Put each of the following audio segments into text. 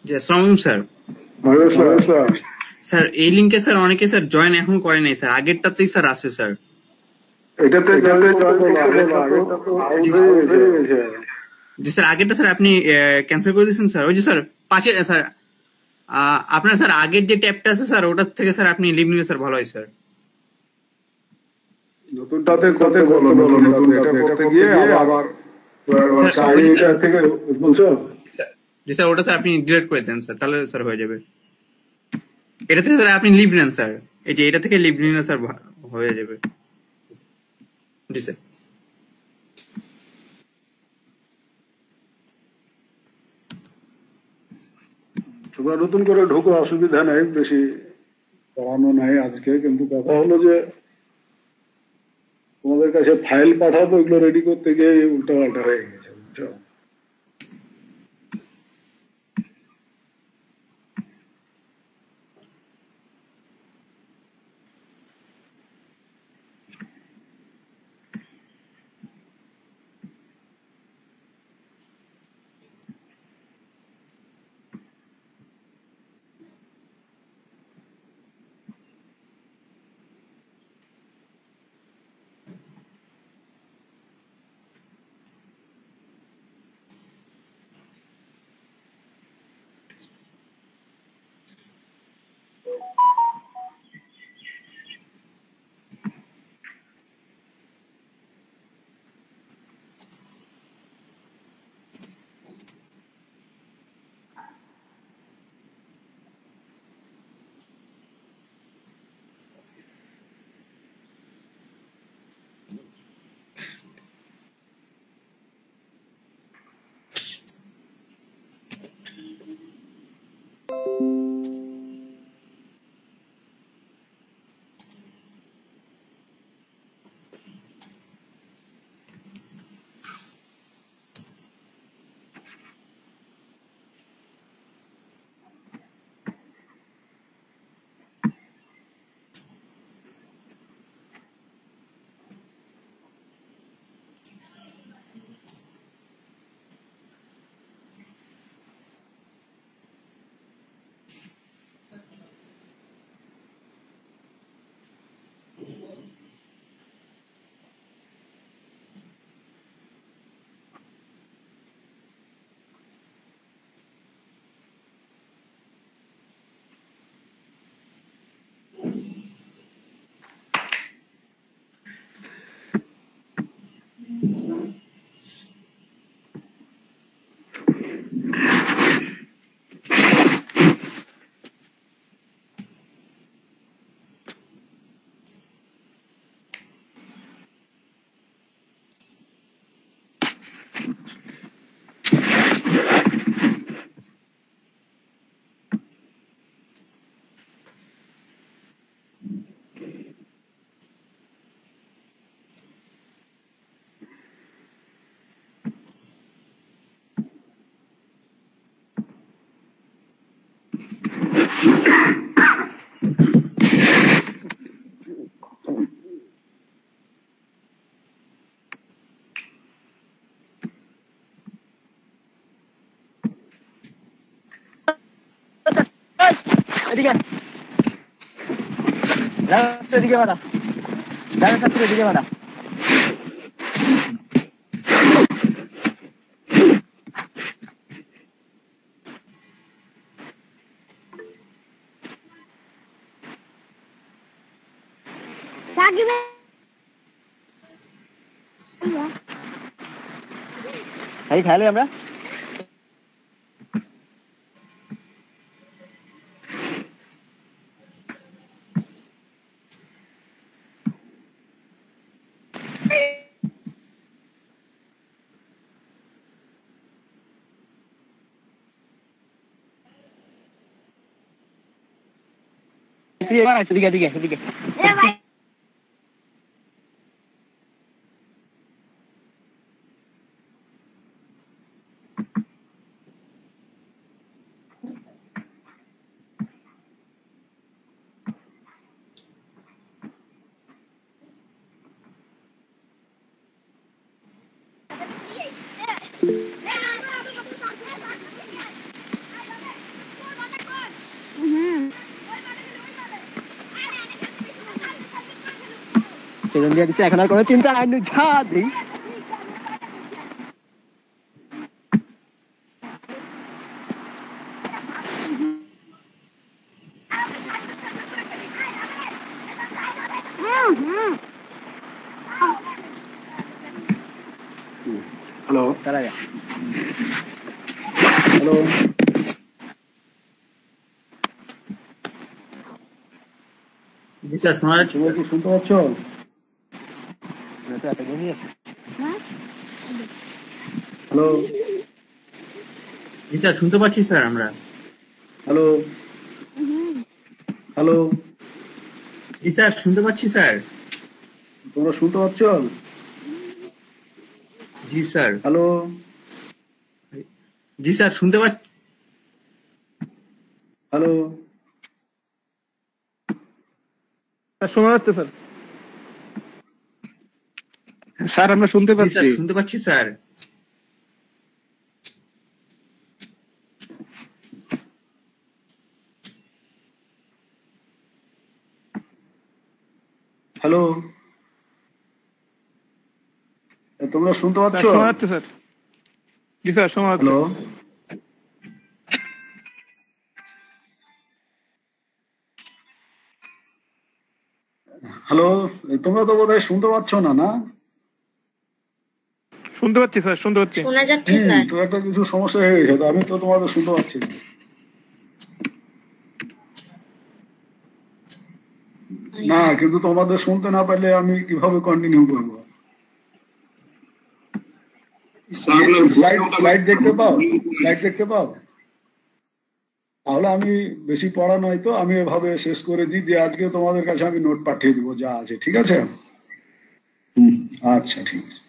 জি আসসালামু sir. Sir এই লিংকে স্যার অনেকে স্যার জয়েন এখন করে নাই স্যার, আগেরটাতেই স্যার আছে স্যার। এটাতে জয়েন করতে বলো, জি স্যার আগেরটা স্যার আপনি ক্যান্সেল করে দিয়েছেন স্যার। ওই যে স্যার পাশে স্যার আপনার স্যার আগের যে ট্যাবটা আছে স্যার ওটার থেকে স্যার আপনি লিভ নিলে স্যার ভালো হয় স্যার। নতুনটাতে করতে বলো, এটা করতে গিয়ে আবার এটা থেকে বলছো। জি স্যার ওটা স্যার আপনি ডিলিট করে দেন স্যার, তাহলে স্যার হয়ে যাবে। এটা থেকে স্যার আপনি লিভ নেন স্যার, এই যে এটা থেকে লিভ নিলে স্যার হয়ে যাবে। জি স্যার। তোমরা নতুন করে ঢুকো, অসুবিধা নাই, বেশি পড়ানো নাই আজকে। কিন্তু কথা হলো যে তোমাদের কাছে ফাইল পাঠাবো, এগুলো রেডি করতে গিয়ে উল্টা পাল্টা হয়ে গেছে, বুঝছো? এদিকে এদিকে বাড়া, এদিকে বাড়া। এই খেলে আমরা এদিকে সেকেন্ড দিয়ে দিচ্ছে, এখন আর কোনো চিন্তা নাই, ঝা দিই। হ্যালো চলা যা। হ্যালো জি স্যার, শোনা যাচ্ছে তোমরা স্যার। কি শুনতে পাচ্ছ? তো একটা গেমই আছে। হ্যালো জি স্যার, শুনতে পাচ্ছি স্যার আমরা। হ্যালো হ্যালো জি স্যার, শুনতে পাচ্ছি স্যার। তোমরা শুনতে পাচ্ছ? জি স্যার। হ্যালো জি স্যার, শুনতে পাচ্ছি। হ্যালো শোনা যাচ্ছে স্যার। স্যার আমরা শুনতে জি স্যার, পাচ্ছি। শুনতে পাচ্ছি স্যার। হ্যালো তোমরা শুনতে স্যার পাচ্ছ? শোনা যাচ্ছে স্যার। জি স্যার শোনা যাচ্ছে। হ্যালো হ্যালো তোমরা তো বোধহয় শুনতে পাচ্ছ না, না? শুনতে পাচ্ছি স্যার, শুনতে পাচ্ছি। শোনা যাচ্ছে স্যার। তো একটা কিছু সমস্যা হয়ে গেছে, তো আমি তো তোমাদের শুনতে পাচ্ছি না। না, কিন্তু তোমাদের শুনতে না পারলে আমি কিভাবে কন্টিনিউ করবো? স্লাইড দেখতে পাও? স্লাইড দেখতে পাও? তাহলে আমি বেশি পড়া নয়, তো আমি এভাবে শেষ করে দিই, দিয়ে আজকে তোমাদের কাছে আমি নোট পাঠিয়ে দিব যা আছে, ঠিক আছে? আচ্ছা, ঠিক আছে।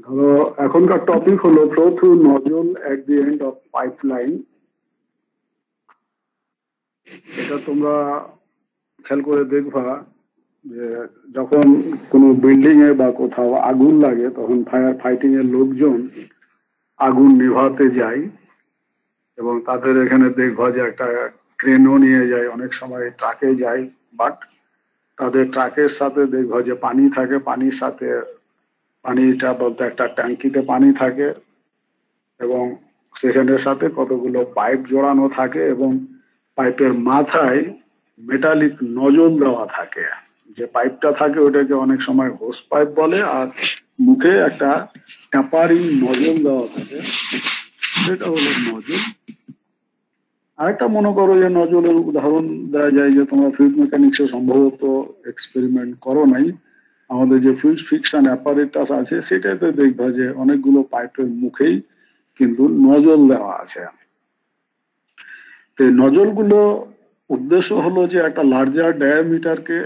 ধরো এখনকার টপিক হলো flow through nozzle at the end of pipeline. এটা তোমরা খেয়াল করে দেখবা যে যখন কোনো বিল্ডিং এ বা কোথাও আগুন লাগে তখন ফায়ার ফাইটিং এর লোকজন আগুন নেভাতে যায়, এবং তাদের এখানে দেখবা যে একটা ক্রেনও নিয়ে যায়, অনেক সময় ট্রাকে যায়, বাট তাদের ট্রাকের সাথে দেখবা যে পানি থাকে, পানির সাথে পানিটা বলতে একটা ট্যাঙ্কিতে পানি থাকে, এবং সেখানের সাথে কতগুলো পাইপ জড়ানো থাকে, এবং পাইপের মাথায় মেটালিক নজল দেওয়া থাকে। যে পাইপটা থাকে ওটাকে অনেক সময় হোস পাইপ বলে, আর মুখে একটা ট্যাপারিং নজল দেওয়া থাকে, সেটা হলো নজল। আরেকটা মনে করো যে নজলের উদাহরণ দেওয়া যায়, যে তোমরা ফ্লুইড মেকানিক্সে সম্ভবত এক্সপেরিমেন্ট করো নাই, আমাদের যে ফ্লুইড ফিকশন অ্যাপারেটাস আছে সেটাতে দেখবা যে অনেকগুলো পাইপের মুখেই কিন্তু নজল দেওয়া আছে। এই নজলগুলো উদ্দেশ্য হলো যে একটা লার্জার ডায়ামিটারকে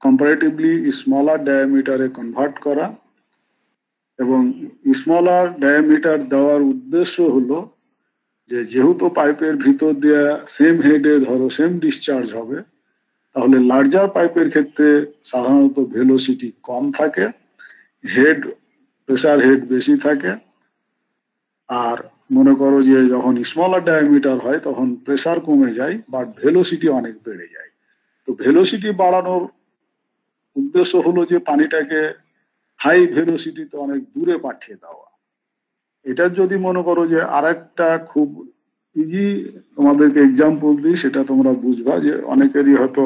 কম্পারেটিভলি স্মলার ডায়ামিটারে কনভার্ট করা, এবং স্মলার ডায়ামিটার দেওয়ার উদ্দেশ্য হলো যে যেহেতু পাইপের ভিতর দিয়ে সেম হেডে ধরো সেম ডিসচার্জ হবে, তাহলে লার্জার পাইপের ক্ষেত্রে সাধারণত ভেলোসিটি কম থাকে, হেড প্রেসার হেড বেশি থাকে, আর মনে করো যে যখন স্মলার ডায়ামিটার হয় তখন প্রেসার কমে যায় বাট ভেলোসিটি অনেক বেড়ে যায়। তো ভেলোসিটি বাড়ানোর উদ্দেশ্য হলো যে পানিটাকে হাই ভেলোসিটিতে অনেক দূরে পাঠিয়ে দেওয়া। এটা যদি মনে করো যে আরেকটা খুব ইজি তোমাদেরকে এক্সাম্পল দিই, সেটা তোমরা বুঝবা যে অনেকেরই হয়তো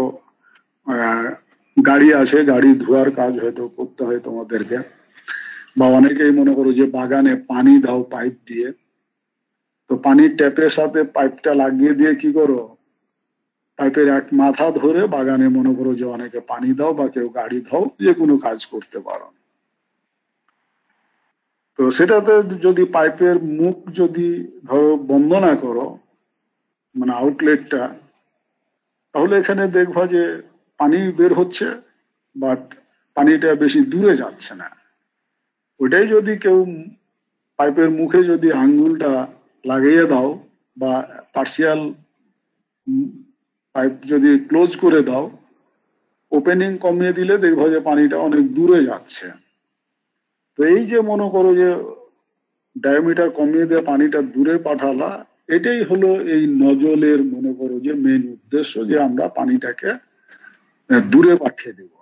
গাড়ি আছে, গাড়ি ধোয়ার কাজ হয়তো করতে হয় তোমাদেরকে, বা অনেকেই মনে করো যে বাগানে পানি দাও পাইপ দিয়ে, তো পানির ট্যাপের সাথে পাইপটা লাগিয়ে দিয়ে কি করো, পাইপের এক মাথা ধরে বাগানে মনে করো যে অনেকে পানি দাও বা কেউ গাড়ি দাও, যে কোনো কাজ করতে পারো। তো সেটাতে যদি পাইপের মুখ যদি ধরো বন্ধ না করো, মানে আউটলেটটা, তাহলে এখানে দেখবা যে পানি বের হচ্ছে বাট পানিটা বেশি দূরে যাচ্ছে না। ওইটাই যদি কেউ পাইপের মুখে যদি আঙ্গুলটা লাগিয়ে দাও বা পার্সিয়াল পাইপ যদি ক্লোজ করে দাও, ওপেনিং কমিয়ে দিলে দেখবো যে পানিটা অনেক দূরে যাচ্ছে। তো এই যে মনে করো যে ডায়ামিটার কমিয়ে দিয়ে পানিটা দূরে পাঠালা, এটাই হলো এই নজলের মনে করো যে মেন উদ্দেশ্য, যে আমরা পানিটাকে দূরে পাঠিয়ে দেব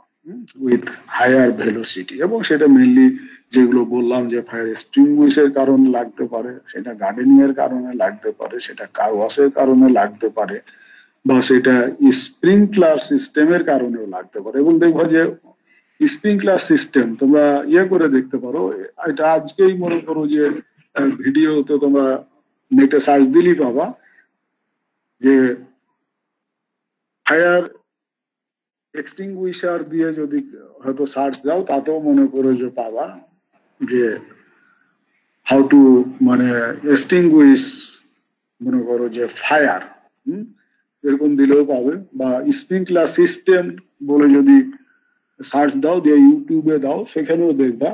উইথ হায়ার ভেলোসিটি। এবং সেটা মেনলি যেগুলো বললাম যে ফায়ার এক্সটিংগুইশের কারণে লাগতে পারে, সেটা গার্ডেনিং এর কারণে লাগতে পারে, সেটা কার ওয়াশের কারণে লাগতে পারে, বা সেটা স্প্রিংকলার সিস্টেমের কারণেও লাগতে পারে। এবং দেখবো যে স্প্রিংকলার সিস্টেম তোমরা করে দেখতে পারো, এটা আজকেই মনে করো যে ভিডিওতে তোমরা নেটে সার্চ দিলেই পাবা যে ফায়ার এক্সটিংগুইশার দিয়ে যদি হয়তো সার্চ দাও, তাতেও মনে করো যে পাবা যে হাউ টু মানে এক্সটিংগুইশ মনে করো যে ফায়ার, এরকম দিলেও পাবে। বা স্প্রিংকলার সিস্টেম বলে যদি সার্চ দাও, দিয়ে ইউটিউবে দাও, সেখানেও দেখবা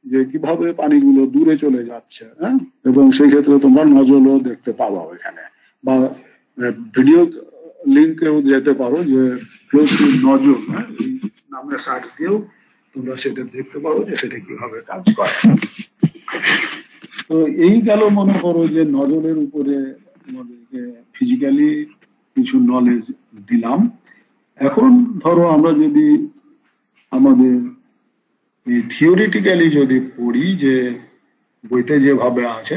যে কিভাবে পানিগুলো দূরে চলে যাচ্ছে। হ্যাঁ, এবং সেই ক্ষেত্রে তোমরা নজলও দেখতে পাবা ওইখানে। বা ভিডিও লিঙ্কেও যেতে পারো যে ক্লোজ টু নজল, হ্যাঁ, এই নামে সার্চ দিয়েও তোমরা সেটা দেখতে পারো যে সেটা কিভাবে কাজ করে। তো এই গেল মনে করো যে নজলের উপরে আমাদেরকে ফিজিক্যালি কিছু নলেজ দিলাম। এখন ধরো আমরা যদি আমাদের থিওরিটিক্যালি যদি পড়ি, যে বইতে যেভাবে আছে,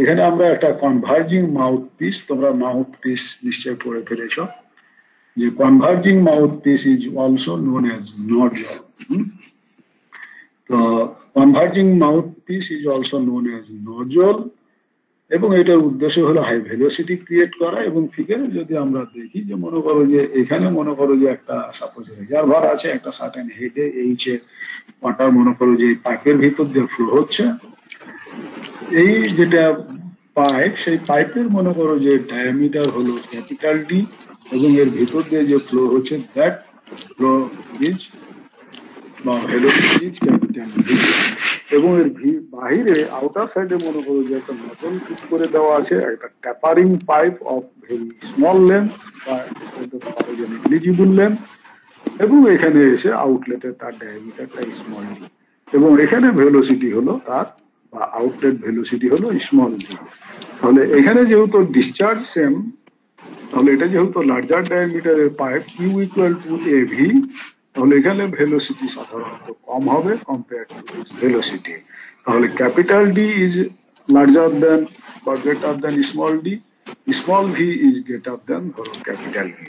এখানে আমরা একটা কনভার্জিং মাউথপিস, তোমরা মাউথপিস নিশ্চয় পড়ে ফেলেছ, যে converging mouthpiece is also known as nozzle. তো converging mouthpiece is also known as nozzle, এবং এটার উদ্দেশ্য হলো হাই ভেলোসিটি ক্রিয়েট করা। এবং ফিগারে যদি আমরা দেখি যে মনে করো যে এখানে মনে করো যে একটা সাপোজ রিজার্ভার আছে, একটা সার্টেন হেডে এইচে ওয়াটার মনে করো যে পাইপের ভিতর দিয়ে ফ্লো হচ্ছে। এই যেটা পাইপ, সেই পাইপের মনে করো যে ডায়ামিটার হলো ক্যাপিটাল ডি, এবং এর ভিতর দিয়ে যে ফ্লো হচ্ছে দ্যাট ফ্লো ইজ বা ভেলোসিটি ইজ ক্যাপিটাল ডি। এবং এর বাহিরে আউটার সাইডে মনে করো যে একটা নজল ফিট করে দেওয়া আছে, একটা tapering pipe of very small length বা নেগলিজিবল লেন্থ, এবং এখানে এসে আউটলেটে তার ডায়ামিটারটা স্মল ডি, এবং এখানে ভেলোসিটি হলো তার বা আউটলেট ভেলোসিটি হলো স্মল ডি। তাহলে এখানে যেহেতু ডিসচার্জ সেম, তাহলে এটা যেহেতু লার্জার ডায়ামিটারের pipe, u equal to AV, তাহলে এখানে ভেলোসিটি সাধারণত কম হবে কম্পেয়ার টু দিস ভেলোসিটি। তাহলে capital D is larger than বা greater than small D, small V is greater than ধরো ক্যাপিটাল ভি।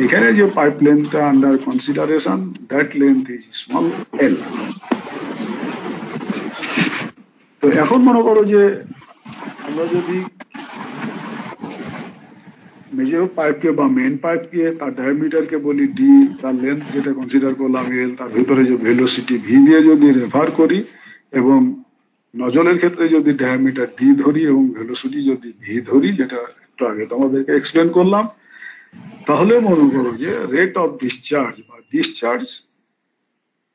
এখানে যে পাইপ লেন্থটা under consideration, that length is small L. তো এখন মনে করো যে আমরা যদি মেজর পাইপকে বা মেন পাইপকে তার ডায়ামিটারকে বলি ডি, তার লেন্থ যেটা কনসিডার করলাম এল, তার ভিতরে যে ভেলোসিটি ভি দিয়ে যদি রেফার করি, এবং নজলের ক্ষেত্রে যদি ডায়ামিটার ডি ধরি এবং ভেলোসিটি যদি ভি ধরি, যেটা একটু আগে তোমাদেরকে এক্সপ্লেন করলাম, তাহলে মনে করো যে রেট অফ ডিসচার্জ বা ডিসচার্জ,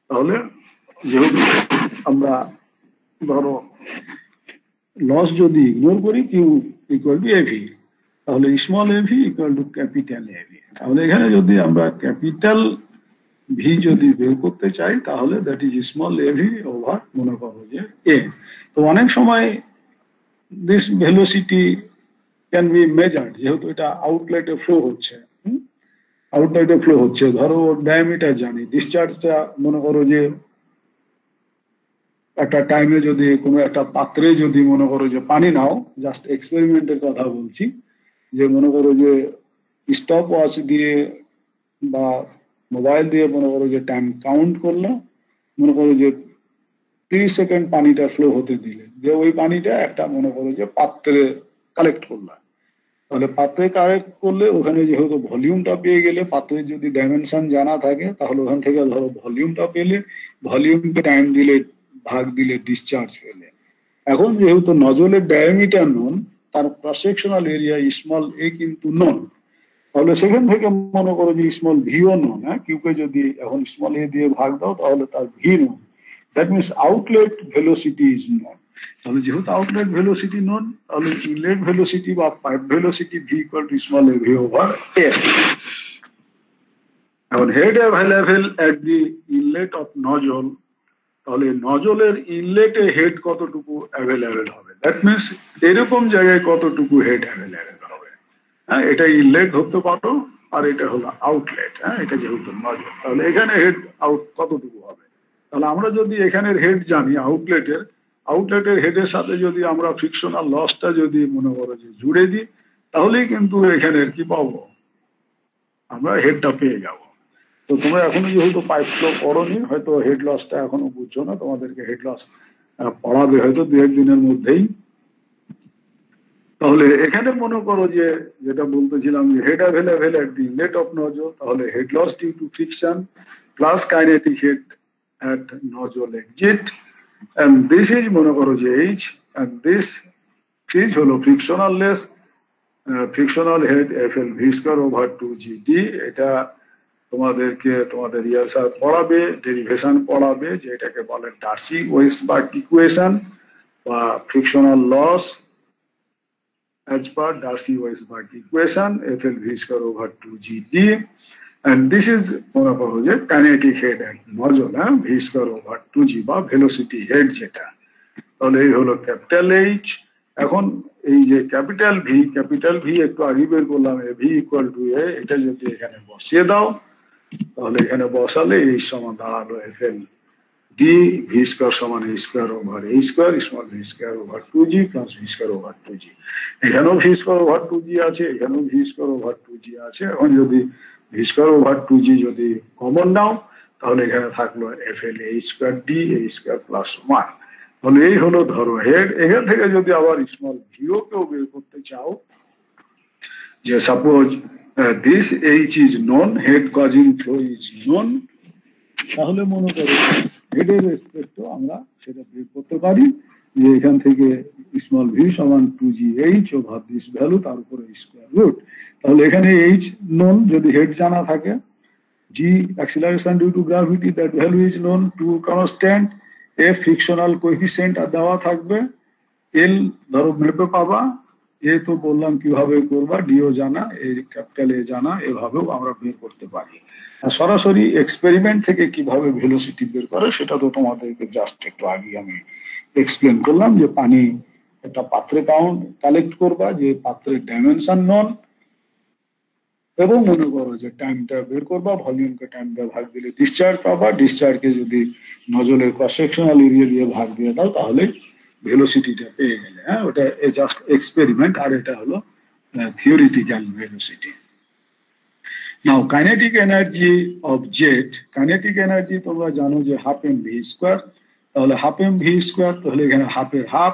তাহলে যেহেতু আমরা ধরো লস যদি ইগনোর করি, কিউ ইকুয়াল টু এভি, তাহলে small A V equal to capital A V. তাহলে এখানে যদি আমরা ক্যাপিটাল ভি যদি বের করতে চাই, তাহলে that is small A V over মনে করো যে এ। তো অনেক সময় this velocity can be measured, যেহেতু এটা আউটলেটে ফ্লো হচ্ছে, আউটলেটে ফ্লো হচ্ছে, ধরো ডায়ামিটার জানি, ডিসচার্জটা মনে করো যে একটা টাইমে যদি কোনো একটা পাত্রে যদি মনে করো যে পানি নাও, জাস্ট এক্সপেরিমেন্টের কথা বলছি, যে মনে করো যে স্টপ ওয়াচ দিয়ে বা মোবাইল দিয়ে মনে করো যে টাইম কাউন্ট করলো, মনে করো যে 30 সেকেন্ড পানিটা ফ্লো হতে দিলে, যে ওই পানিটা একটা মনে করো যে পাত্রে কালেক্ট করলাম। তাহলে পাত্রে কালেক্ট করলে ওখানে যেহেতু ভলিউমটা পেয়ে গেলে, পাত্রের যদি ডাইমেনশন জানা থাকে, তাহলে ওখান থেকে ধরো ভলিউমটা পেলে, ভলিউমকে টাইম দিলে ভাগ দিলে ডিসচার্জ পেলে। এখন যেহেতু নজলের ডায়ামিটার নন, তার ক্রস সেকশনাল এরিয়া স্মল এ কিন্তু নন, তাহলে সেখান থেকে মনে করো যে স্মল ভিও নন। হ্যাঁ, কিউকে যদি এখন স্মল এ দিয়ে ভাগ দাও, তাহলে তার V known, that means outlet velocity is known. তাহলে যেহেতু আউটলেট ভেলোসিটি নন, তাহলে ইনলেট ভেলোসিটি বা pipe velocity V equal to small A V over A. এখন head available at the inlet of nozzle, তাহলে নজলের ইনলেটে হেড কতটুকু available হবে, দ্যাট মিনস এরকম জায়গায় কতটুকু হেড অ্যাভেলেবেল হবে। হ্যাঁ, এটা ইনলেট ধরতে পারো আর এটা হলো আউটলেট। হ্যাঁ, এটা যেহেতু নজল, তাহলে এখানে হেড আউট কতটুকু হবে। তাহলে আমরা যদি এখানের হেড জানি আউটলেটের হেডের সাথে যদি আমরা ফ্রিকশনাল লসটা যদি মনে করো যে জুড়ে দিই, তাহলেই কিন্তু এখানের কি পাবো, আমরা হেডটা পেয়ে যাব। তো তোমরা এখনো যেহেতু পাইপ ফ্লো করোনি, হয়তো হেড লসটা এখনো বুঝছো না, তোমাদেরকে হেড লস পড়াবে হয়তো 2-1 দিনের মধ্যেই। তাহলে এখানে মনে করো যে যেটা বলতেছিলাম যে head available at the inlet of nozzle, তাহলে head loss due to friction plus kinetic head at nozzle exit, and this is মনে করো যে H, and this is হলো frictional less frictional head FL v square over 2GD। এটা তোমাদেরকে তোমাদের ইয়ারসার পড়াবে, derivation পড়াবে, যে এটাকে বলে ডার্সি ওয়েসবার্গ ইকুয়েশন বা frictional loss as per Darcy Weisberg equation FL v square over 2GD, and this is মনে করো যে kinetic head at nozzle, v square over 2G বা ভেলোসিটি হেড যেটা। তাহলে এই হলো ক্যাপিটাল H। এখন এই যে ক্যাপিটাল ভি একটু আগে বের করলাম, v ইকুয়াল টু এ, এটা যদি এখানে বসিয়ে দাও তাহলে এখানে বসালে এই সমান দাঁড়ালো FL d v স্কয়ার সমান a square over a square small v square over 2G plus v square over 2G। এখানেও v স্কয়ার ওভার 2G আছে, এখানেও v স্কয়ার ওভার 2G আছে। এখন যদি v স্কয়ার ওভার 2G যদি common নাও, তাহলে এখানে থাকলো FL a square d a square plus 1। তাহলে এই হলো ধরো হেড। এখান থেকে যদি আবার স্মল ভিও কেও বের করতে চাও, যে suppose this H is known, head causing flow is known, তাহলে মনে করো হেডের রেসপেক্ট আমরা সেটা বের করতে পারি, যে এখান থেকে স্মল ভি সমান 2GH ওভার দিস ভ্যালু, তার উপরে স্কয়ার রুট। তাহলে এখানে H নন, যদি হেড জানা থাকে, G acceleration due to gravity, that value is known, 2 constant, F frictional coefficient আর দেওয়া থাকবে, L ধরো মেপে পাবা, এ তো বললাম কিভাবে করবা, ডিও জানা, এই ক্যাপিটাল এ জানা, এভাবেও আমরা বের করতে পারি। আর সরাসরি এক্সপেরিমেন্ট থেকে কিভাবে ভেলোসিটি বের করে সেটা তো তোমাদেরকে জাস্ট একটু আগে আমি এক্সপ্লেন করলাম, যে পানি একটা পাত্রে কালেক্ট করবা, যে পাত্রের ডাইমেনশন নন, এবং মনে করো যে টাইমটা বের করবা, ভলিউমকে টাইম দিয়ে ভাগ দিলে ডিসচার্জ পাবা, ডিসচার্জকে যদি নজলের ক্রস সেকশনাল এরিয়া দিয়ে ভাগ দিয়ে দাও তাহলে ভেলোসিটিটা পেয়ে গেলে। হ্যাঁ, ওটা জাস্ট এক্সপেরিমেন্ট, আর এটা হলো theoretical velocity. Now kinetic energy of jet, kinetic energy তোমরা জানো যে হাফ এম ভি স্কোয়ার, তাহলে হাফ এম ভি স্কোয়ার, তাহলে এখানে হাফের হাফ,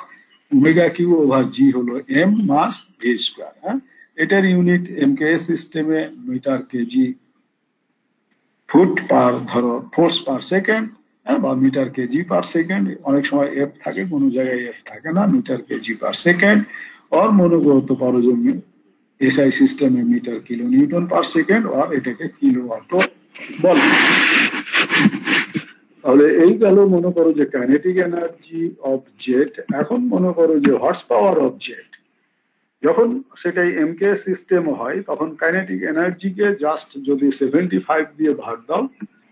ওমেগা কিউ ওভার জি হলো এম মাস ভি স্কোয়ার। হ্যাঁ, এটার ইউনিট এমকেএস সিস্টেমে মিটার কেজি ফুট পার ধরো ফোর্স পার সেকেন্ড, বা মিটার কেজি পার সেকেন্ড, অনেক সময় এফ থাকে, কোনো জায়গায় এফ থাকে না, মিটার কেজি পার সেকেন্ড, और মনে করতে পারো যে এসআই সিস্টেমে metre kilo newton per second, আর এটাকে কিলো ওয়াট বলে। তাহলে এই গেল মনে করো যে কাইনেটিক এনার্জি অফ জেট। এখন মনে করো যে হর্স পাওয়ার অফ জেট, যখন সেটাই এমকে সিস্টেম হয় তখন কাইনেটিক এনার্জিকে জাস্ট যদি 75 দিয়ে ভাগ দাও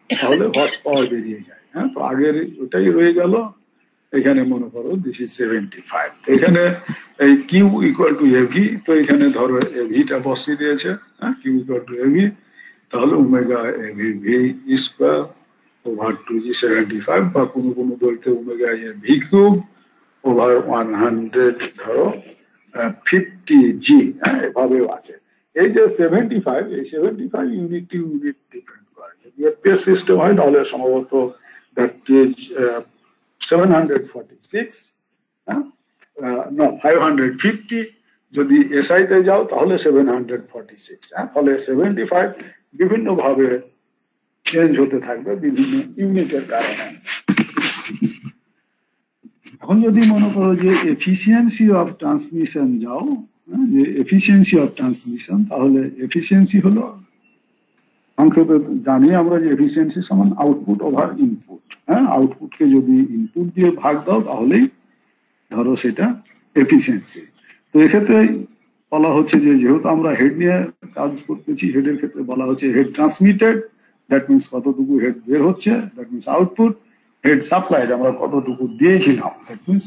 তাহলে হর্স পাওয়ার বেরিয়ে যায়। হ্যাঁ, তো আগের ওটাই রয়ে গেল, এখানে মনে করো দিস ইজ 75, এখানে এই কিউ ইকুয়াল টু এভি, তো এখানে ধরো এভিটা বসিয়ে দিয়েছে, হ্যাঁ, কিউ ইকুয়াল টু এভি, তাহলে omega A V V square over 2G 75, বা কোনো কোনো বলতে ওমেগা ভি কিউব ওভার 100 ধরো 50G, হ্যাঁ, এভাবেও আছে। এই যে 75, এই 75 ইউনিট টু ইউনিট ডিপেন্ড করে। যদি এফপিএস সিস্টেম হয় তাহলে সম্ভবত দ্যাট ইজ 746, হ্যাঁ, না 550, যদি এসআই তে যাও তাহলে 746। হ্যাঁ, ফলে 75 বিভিন্ন ভাবে চেঞ্জ হতে থাকবে বিভিন্ন ইউনিটের কারণে। এখন যদি মনে করো যে এফিসিয়েন্সি অফ ট্রান্সমিশন যাও, যে এফিসিয়েন্সি অফ ট্রান্সমিশন, তাহলে এফিসিয়েন্সি হলো সংক্ষেপে জানি আমরা যে এফিসিয়েন্সি সমান আউটপুট ওভার ইনপুট। হ্যাঁ, আউটপুটকে যদি ইনপুট দিয়ে ভাগ দাও তাহলেই ধরো সেটা এফিসিয়েন্সি। তো এক্ষেত্রে বলা হচ্ছে যে যেহেতু আমরা হেড নিয়ে কাজ করতেছি, হেডের ক্ষেত্রে বলা হচ্ছে হেড ট্রান্সমিটেড, দ্যাট মিনস কতটুকু হেড বের হচ্ছে, that means output. Head supplied আমরা কতটুকু দিয়েছিলাম, that means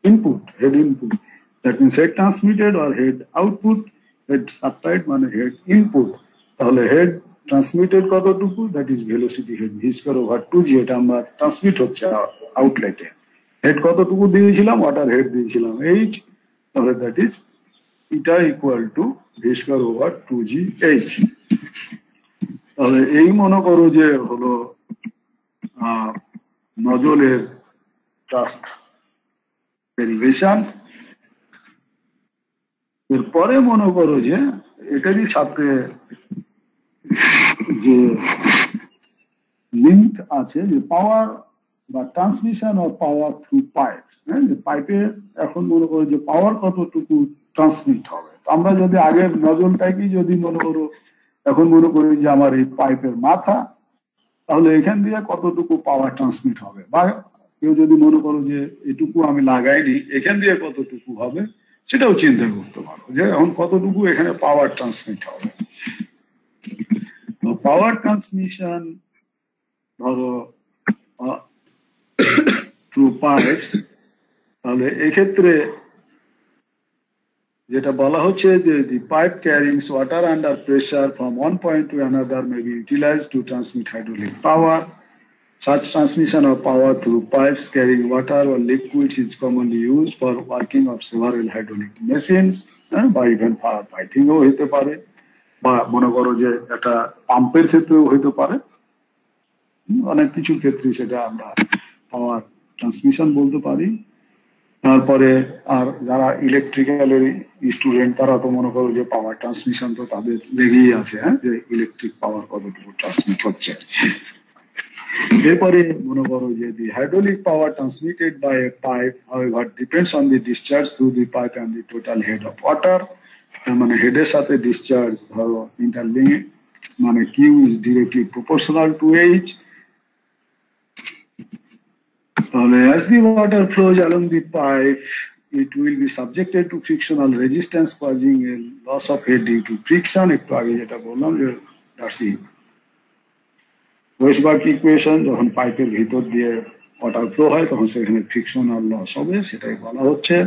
input, head input, that means head transmitted আর হেড আউটপুট। হেড সাপ্লাইড মানে হেড ইনপুট, তাহলে হেড ট্রান্সমিটেড কতটুকু, that is velocity head V square over 2g, এটা আমরা ট্রান্সমিট হচ্ছে আউটলেটে। হেড কতটুকু দিয়েছিলাম, ওয়াটার হেড দিয়েছিলাম এইচ, তাহলে দ্যাট ইজ এটা equal to V square over 2g H. তাহলে এই মনে করো যে হলো নজলের জাস্ট ডেরিভেশন। এরপরে মনে করো যে এটারই সাথে যে লিঙ্ক আছে যে পাওয়ার বা transmission of power through pipe. হ্যাঁ, যে পাইপে এখন মনে করো যে পাওয়ার কতটুকু ট্রান্সমিট হবে। আমরা যদি আগের নজলটাকে যদি মনে করো, এখন মনে করি যে আমার এই পাইপের মাথা, তাহলে এখান দিয়ে কতটুকু পাওয়ার ট্রান্সমিট হবে, বা কেউ যদি মনে করো যে এটুকু আমি লাগাইনি, এখান দিয়ে কতটুকু হবে সেটাও চিন্তা করতে পারো যে এখন কতটুকু এখানে পাওয়ার ট্রান্সমিট হবে। পাওয়ার ট্রান্সমিশন ধরো থ্রু পাইপস, তাহলে এক্ষেত্রে যেটা বলা হচ্ছে যে the pipe carrying water under pressure from one point to another may be utilized to transmit hydraulic power. Such transmission of power through pipes carrying water or liquids is commonly used for working of several hydraulic machines, বা even fire ফাইটিংও হতে পারে, বা মনে করো যে একটা পাম্পের ক্ষেত্রেও হতে পারে। অনেক কিছুর ক্ষেত্রে সেটা আমরা পাওয়ার ট্রান্সমিশন বলতে পারি। তারপরে আর যারা ইলেকট্রিক্যালের স্টুডেন্ট, তারা তো মনে করো যে পাওয়ার ট্রান্সমিশন তো তাদের লেগেই আছে, হ্যাঁ, যে ইলেকট্রিক পাওয়ার কতটুকু ট্রান্সমিট হচ্ছে। এরপরে মনে করো যে the hydraulic power transmitted by a pipe however depends on the discharge through the pipe and the total head of water. মানে হেডের সাথে ডিসচার্জ ধরো ইন্টারলিঙ্ক, মানে Q is directly proportional to H. তাহলে as the water flows along the pipe, it will be subjected to frictional resistance causing a loss of head due to friction. একটু আগে যেটা বললাম যে ডার্সি ওয়েসবার্গ ইকুয়েশন, যখন পাইপের ভিতর দিয়ে ওয়াটার ফ্লো হয় তখন সেখানে ফ্রিকশনাল লস হবে, সেটাই বলা হচ্ছে।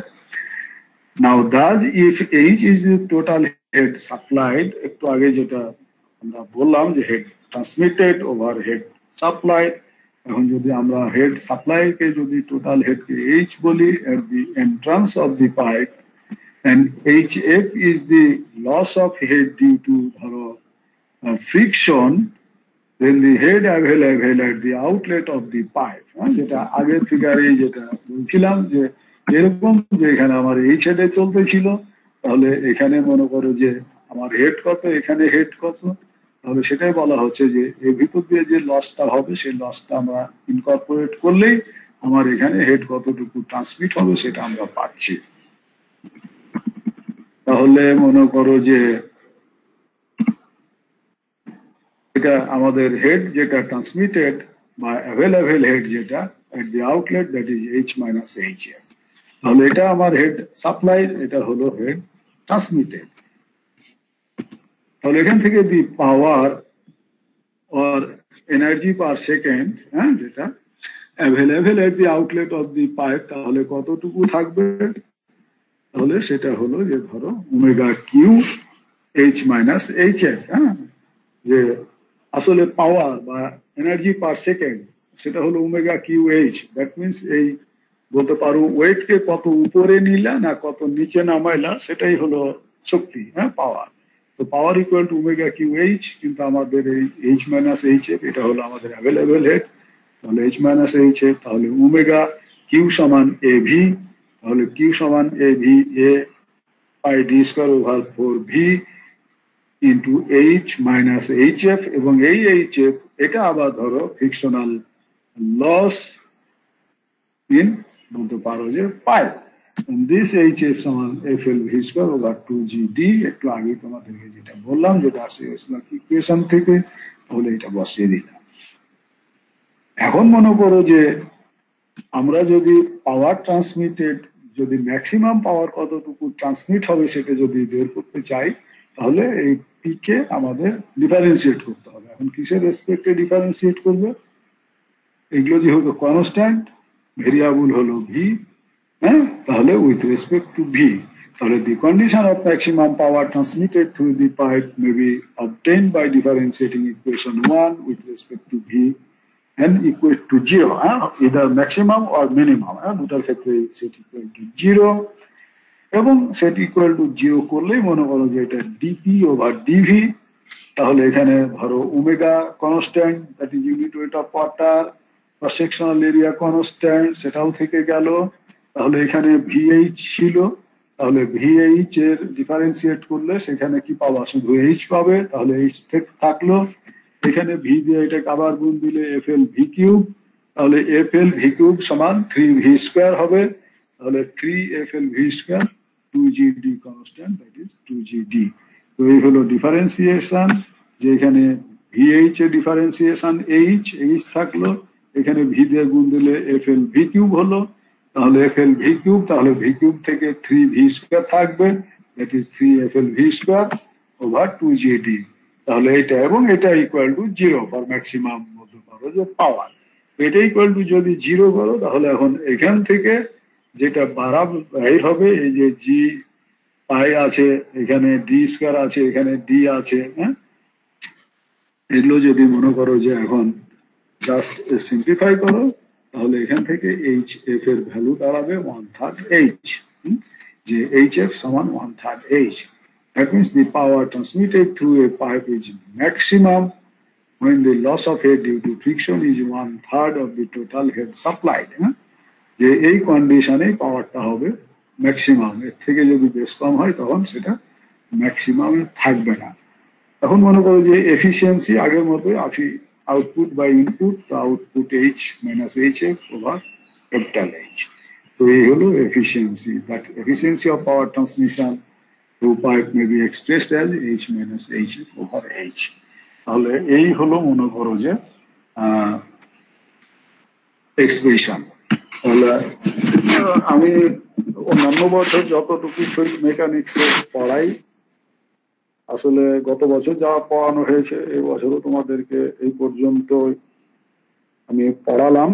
Now thus if H is the total head supplied, একটু আগে যেটা আমরা বললাম যে head transmitted over head supplied, এখন যদি আমরা হেড সাপ্লাইকে যদি টোটাল হেডকে এইচ বলি at the entrance of the pipe, and HF is the loss of head due to ধরো friction, then the head available at the outlet of the pipe, যেটা আগের ফিগারে যেটা বলছিলাম যে এরকম যে এখানে আমার এইচ হেডে চলতেছিল, তাহলে এখানে মনে করো যে আমার হেড কত, এখানে হেড কত, তাহলে সেটাই বলা হচ্ছে যে এর ভিতর দিয়ে যে লসটা হবে সেই লসটা আমরা ইনকর্পোরেট করলেই আমার এখানে হেড কতটুকু ট্রান্সমিট হবে সেটা আমরা পাচ্ছি। তাহলে মনে করো যে এটা আমাদের হেড যেটা ট্রান্সমিটেড বা অ্যাভেলেবল হেড যেটা at the outlet, that is H minus H F. তাহলে এটা আমার হেড সাপ্লাই, এটা হলো হেড ট্রান্সমিটেড। তাহলে এখান থেকে the power or energy per second, হ্যাঁ, যেটা available at the outlet of the pipe, তাহলে কতটুকু থাকবে, তাহলে সেটা হলো যে ধরো omega Q H minus H F. হ্যাঁ, যে আসলে পাওয়ার বা এনার্জি পার সেকেন্ড সেটা হলো omega Q H, that means এই বলতে পারো ওয়েটকে কত উপরে নিলা না কত নিচে নামাইলা, সেটাই হলো শক্তি, হ্যাঁ, পাওয়ার। তো power equal to omega Q H, কিন্তু আমাদের এই এইচ মাইনাস এইচ এফ এটা হলো আমাদের অ্যাভেলেবল হেড, তাহলে এইচ মাইনাস এইচ এফ, তাহলে ওমেগা কিউ সমান এ ভি, তাহলে কিউ সমান A V A by D square over 4 V into H minus H F, এবং এই এইচ এফ এটা আবার ধরো ফ্রিকশনাল লস ইন বলতে পারো যে পাইপ, দিস এইচ এফ সমান F L V square over 2GD। একটু আগে তোমাদেরকে যেটা বললাম যে ডার্সি-ওয়েসবার্গ ইকুয়েশন থেকে, তাহলে এটা বসিয়ে দিলাম। এখন মনে করো যে আমরা যদি পাওয়ার ট্রান্সমিটেড যদি ম্যাক্সিমাম পাওয়ার কতটুকু ট্রান্সমিট হবে সেটা যদি বের করতে চাই, তাহলে এই পি কে আমাদের ডিফারেন্সিয়েট করতে হবে। এখন কিসের রেসপেক্টে ডিফারেন্সিয়েট করবে? এগুলো যেহেতু কনস্ট্যান্ট, ভেরিয়েবল হলো ভি, হ্যাঁ, তাহলে উইথ রেসপেক্ট টু ভি, তাহলে the condition of maximum power transmitted through the pipe may be obtained by differentiating equation 1 with respect to v and equal to 0, either maximum or minimum, দুটার ক্ষেত্রে set equal to 0, এবং set equal to 0 করলেই মনে করো যে এটা DP over DV. তাহলে এখানে ধরো omega constant, that is unit weight of water, cross sectional area constant, সেটাও থেকে গেল। তাহলে এখানে ভিএইচ ছিল, তাহলে ভিএইচ এর ডিফারেন্সিয়েট করলে সেখানে কি পাবা? শুধু এইচ পাবে, তাহলে এইচ থেকে থাকলো। এখানে ভি দিয়ে এটাকে আবার গুণ দিলে এফ এল ভি কিউব, তাহলে এফ এল ভি কিউব সমান 3v স্কোয়ার হবে, তাহলে 3 FL v square 2gd constant, that is 2gd। তো এই হলো ডিফারেন্সিয়েশন, যে এখানে ভিএইচ এর ডিফারেন্সিয়েশন এইচ, এইচ থাকলো, এখানে ভি দিয়ে গুণ দিলে FL v কিউব হলো, তাহলে FL v কিউব, তাহলে ভি কিউব থেকে 3v স্কোয়ার থাকবে, that is 3 FL v square over 2gd। তাহলে এটা এবং এটা ইকুয়াল টু 0 ফর ম্যাক্সিমাম বলতে পারো যে পাওয়ার। এটা ইকুয়াল টু যদি 0 করো, তাহলে এখন এখান থেকে যেটা বাহির হবে, এই যে জি পাই আছে, এখানে ডি স্কোয়ার আছে, এখানে ডি আছে, হ্যাঁ, এগুলো যদি মনে করো যে এখন জাস্ট সিম্পলিফাই করো, তাহলে এখান থেকে এইচ এফ এর ভ্যালু দাঁড়াবে 1/3 এইচ, যে এইচ এফ সমান 1/3 H. That means the power transmitted through a pipe is maximum when the loss of head due to friction is 1/3 of the total head supplied, যে এই কন্ডিশনে পাওয়ারটা হবে maximum. এর থেকে যদি বেশ কম হয় তখন সেটা ম্যাক্সিমামে থাকবে না। এখন মনে করো যে এফিসিয়েন্সি আগের মতোই, আউটপুট বাই ইনপুট, তো output H minus H F over capital H. তো এই হলো efficiency, that efficiency of power transmission through pipe may be expressed as H minus H F over H. তাহলে এই হলো মনে করো যে এক্সপ্রেশন। তাহলে আমি অন্যান্য বছর যতটুকু ফ্লুইড মেকানিক্স পড়াই, আসলে গত বছর যা পড়ানো হয়েছে এই বছরও তোমাদেরকে এই পর্যন্ত আমি পড়ালাম।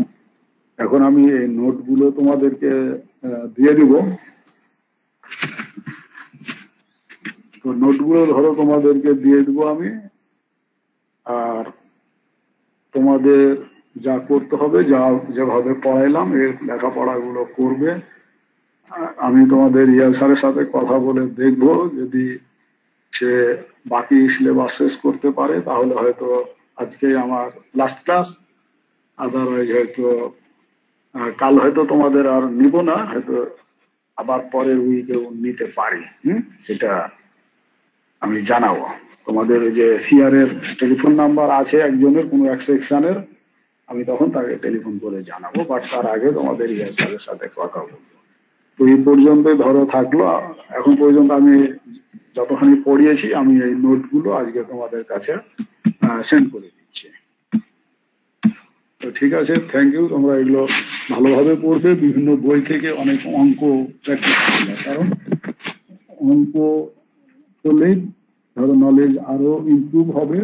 এখন আমি এই নোটগুলো তোমাদেরকে দিয়ে দিব। তো নোটগুলো ধরো তোমাদেরকে দিয়ে দিব আমি, আর তোমাদের যা করতে হবে, যা যেভাবে পড়াইলাম এর লেখাপড়াগুলো করবে। আমি তোমাদের রিয়াল স্যারের সাথে কথা বলে দেখবো, যদি সে বাকি সিলেবাস শেষ করতে পারে তাহলে হয়তো আজকে আমার লাস্ট ক্লাস, আদারওয়াইজ হয়তো কাল হয়তো তোমাদের আর নিব না, হয়তো আবার পরের উইকেও নিতে পারি। সেটা আমি জানাবো। তোমাদের যে সিআর এর টেলিফোন নাম্বার আছে একজনের, কোনো এক সেকশনের, আমি তখন তাকে টেলিফোন করে জানাবো, বাট তার আগে তোমাদের রিয়াল স্যারের সাথে কথা বলবো। তো এই পর্যন্তই ধরো থাকলো। এখন পর্যন্ত আমি যতখানি পড়িয়েছি আমি এই নোটগুলো আজকে তোমাদের কাছে সেন্ড করে দিচ্ছি। তো ঠিক আছে, থ্যাংক ইউ। তোমরা এগুলো ভালোভাবে পড়বে, বিভিন্ন বই থেকে অনেক অঙ্ক প্র্যাকটিস করবে, কারণ অঙ্ক করলেই ধরো নলেজ আরো ইমপ্রুভ হবে।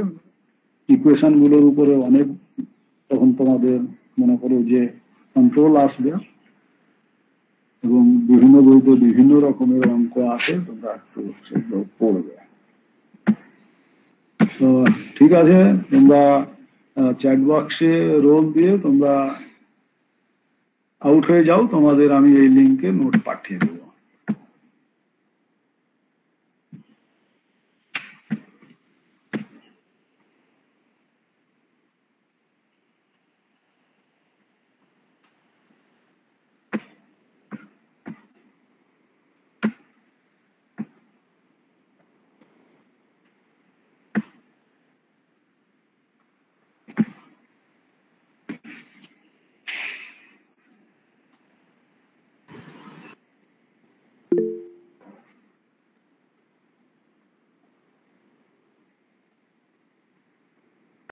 ইকুয়েশন গুলোর উপরে অনেক তখন তোমাদের মনে করো যে কন্ট্রোল আসবে, এবং বিভিন্ন বইতে বিভিন্ন রকমের অঙ্ক আছে, তোমরা একটু সেগুলো পড়বে। তো ঠিক আছে, তোমরা চ্যাট বক্সে রোল দিয়ে তোমরা আউট হয়ে যাও, তোমাদের আমি এই লিঙ্কে নোট পাঠিয়ে দেবো।